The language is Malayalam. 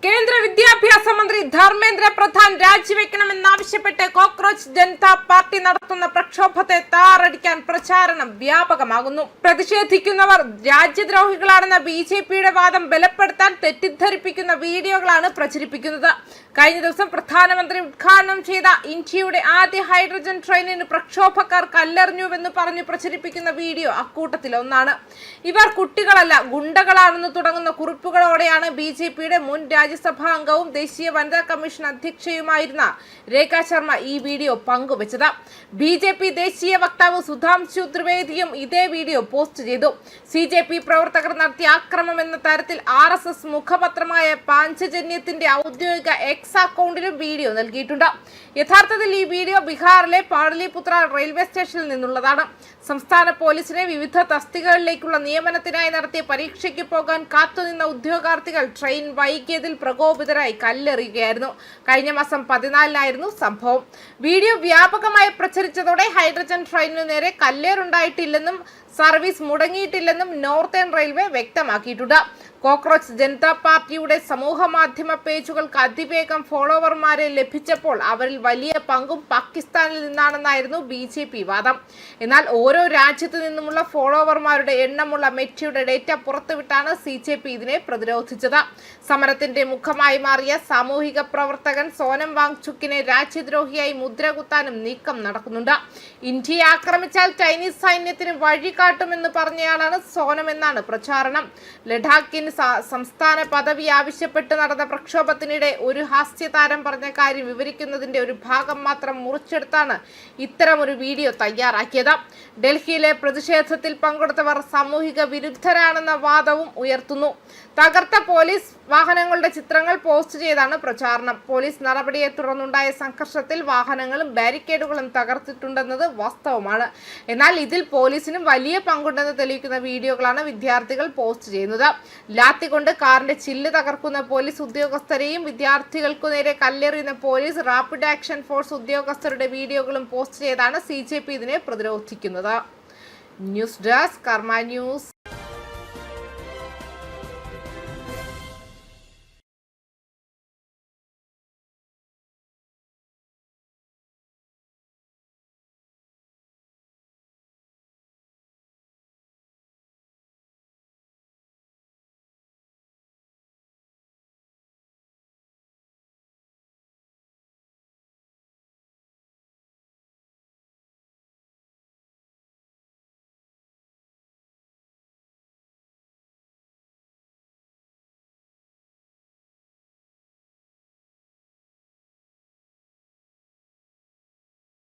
കേന്ദ്ര വിദ്യാഭ്യാസ മന്ത്രി ധർമ്മേന്ദ്ര പ്രധാൻ രാജിവെക്കണമെന്നാവശ്യപ്പെട്ട് കോക്രോച്ച് ജനതാ പാർട്ടി നടത്തുന്ന പ്രക്ഷോഭത്തെ താറടിക്കാൻ പ്രചാരണം വ്യാപകമാകുന്നു. പ്രതിഷേധിക്കുന്നവർ രാജ്യദ്രോഹികളാണെന്ന ബിജെപിയുടെ വാദം ബലപ്പെടുത്താൻ തെറ്റിദ്ധരിപ്പിക്കുന്ന വീഡിയോകളാണ് പ്രചരിപ്പിക്കുന്നത്. കഴിഞ്ഞ ദിവസം പ്രധാനമന്ത്രി ഉദ്ഘാടനം ചെയ്ത ഇന്ത്യയുടെ ആദ്യ ഹൈഡ്രജൻ ട്രെയിനിന് പ്രക്ഷോഭക്കാർ കല്ലെറിഞ്ഞുവെന്ന് പറഞ്ഞു പ്രചരിപ്പിക്കുന്ന വീഡിയോ അക്കൂട്ടത്തിലൊന്നാണ്. ഇവർ കുട്ടികളല്ല, ഗുണ്ടകളാണെന്ന് തുടങ്ങുന്ന കുറിപ്പുകളോടെയാണ് ബിജെപിയുടെ മുൻ രാജ്യസഭാ അംഗവും ദേശീയ വനിതാ കമ്മീഷൻ അധ്യക്ഷയുമായിരുന്ന രേഖ ശർമ്മ ഈ വീഡിയോ പങ്കുവച്ചത്. ബിജെപി ദേശീയ വക്താവ് സുധാംശു ത്രിവേദിയും ഇതേ വീഡിയോ പോസ്റ്റ് ചെയ്തു. സിജെപി പ്രവർത്തകർ നടത്തിയ ആക്രമം എന്ന തരത്തിൽ RSS മുഖപത്രമായ പാഞ്ചജന്യത്തിന്റെ ഔദ്യോഗിക എക്സ് അക്കൗണ്ടിലും വീഡിയോ നൽകിയിട്ടുണ്ട്. യഥാർത്ഥത്തിൽ ഈ വീഡിയോ ബീഹാറിലെ പാടലിപുത്ര റെയിൽവേ സ്റ്റേഷനിൽ നിന്നുള്ളതാണ്. സംസ്ഥാന പോലീസിനെ വിവിധ തസ്തികകളിലേക്കുള്ള നിയമനത്തിനായി നടത്തിയ പരീക്ഷയ്ക്ക് പോകാൻ കാത്തുനിന്ന ഉദ്യോഗാർത്ഥികൾ ട്രെയിൻ വൈകിയതിൽ പ്രകോപിതരായി കല്ലെറിയുകയായിരുന്നു. കഴിഞ്ഞ മാസം 14-നായിരുന്നു സംഭവം. വീഡിയോ വ്യാപകമായി പ്രചരിച്ചതോടെ ഹൈഡ്രജൻ ട്രെയിനിനു നേരെ കല്ലേറുണ്ടായിട്ടില്ലെന്നും സർവീസ് മുടങ്ങിയിട്ടില്ലെന്നും നോർത്തേൺ റെയിൽവേ വ്യക്തമാക്കിയിട്ടുണ്ട്. കോക്രോച്ച് ജനതാ പാർട്ടിയുടെ സമൂഹ മാധ്യമ പേജുകൾക്ക് അതിവേഗം ഫോളോവർമാരെ ലഭിച്ചപ്പോൾ അവരിൽ വലിയ പങ്കും പാകിസ്ഥാനിൽ നിന്നാണെന്നായിരുന്നു BJP വാദം. എന്നാൽ ഓരോ രാജ്യത്തു നിന്നുമുള്ള ഫോളോവർമാരുടെ എണ്ണമുള്ള മെറ്റയുടെ ഡേറ്റ പുറത്തുവിട്ടാണ് CJP ഇതിനെ പ്രതിരോധിച്ചത്. സമരത്തിന്റെ മുഖമായി മാറിയ സാമൂഹിക പ്രവർത്തകൻ സോനം വാങ്ചുക്കിനെ രാജ്യദ്രോഹിയായി മുദ്രകുത്താനും നീക്കം നടക്കുന്നുണ്ട്. ഇന്ത്യയെ ആക്രമിച്ചാൽ ചൈനീസ് സൈന്യത്തിന് വഴികാട്ടുമെന്ന് പറഞ്ഞയാളാണ് സോനം എന്നാണ് പ്രചാരണം. ലഡാക്കിന് സംസ്ഥാന പദവി ആവശ്യപ്പെട്ട് നടന്ന പ്രക്ഷോഭത്തിനിടെ ഒരു ഹാസ്യതാരം പറഞ്ഞ കാര്യം വിവരിക്കുന്നതിന്റെ ഒരു ഭാഗം മാത്രം മുറിച്ചെടുത്താണ് ഇത്തരമൊരു വീഡിയോ തയ്യാറാക്കിയത്. ഡൽഹിയിലെ പ്രതിഷേധത്തിൽ പങ്കെടുത്തവർ സാമൂഹിക വിരുദ്ധരാണെന്ന വാദവും ഉയർത്തുന്നു. തകർത്ത പോലീസ് വാഹനങ്ങളുടെ ചിത്രങ്ങൾ പോസ്റ്റ് ചെയ്താണ് പ്രചാരണം. പോലീസ് നടപടിയെ തുടർന്നുണ്ടായ സംഘർഷത്തിൽ വാഹനങ്ങളും ബാരിക്കേഡുകളും തകർത്തിട്ടുണ്ടെന്നത് വാസ്തവമാണ്. എന്നാൽ ഇതിൽ പോലീസിനും വലിയ പങ്കുണ്ടെന്ന് തെളിയിക്കുന്ന വീഡിയോകളാണ് വിദ്യാർത്ഥികൾ പോസ്റ്റ് ചെയ്യുന്നത്. ലാത്തി കൊണ്ട് കാറിന്റെ ചില്ല് തകർക്കുന്ന പോലീസ് ഉദ്യോഗസ്ഥരെയും വിദ്യാർത്ഥികൾക്കു നേരെ കല്ലെറിയുന്ന പോലീസ് റാപ്പിഡ് ആക്ഷൻ ഫോഴ്സ് ഉദ്യോഗസ്ഥരുടെ വീഡിയോകളും പോസ്റ്റ് ചെയ്താണ് CJP ഇതിനെ പ്രതിരോധിക്കുന്നത്. ന്യൂസ് ഡെസ്ക് കർമ്മ ന്യൂസ്.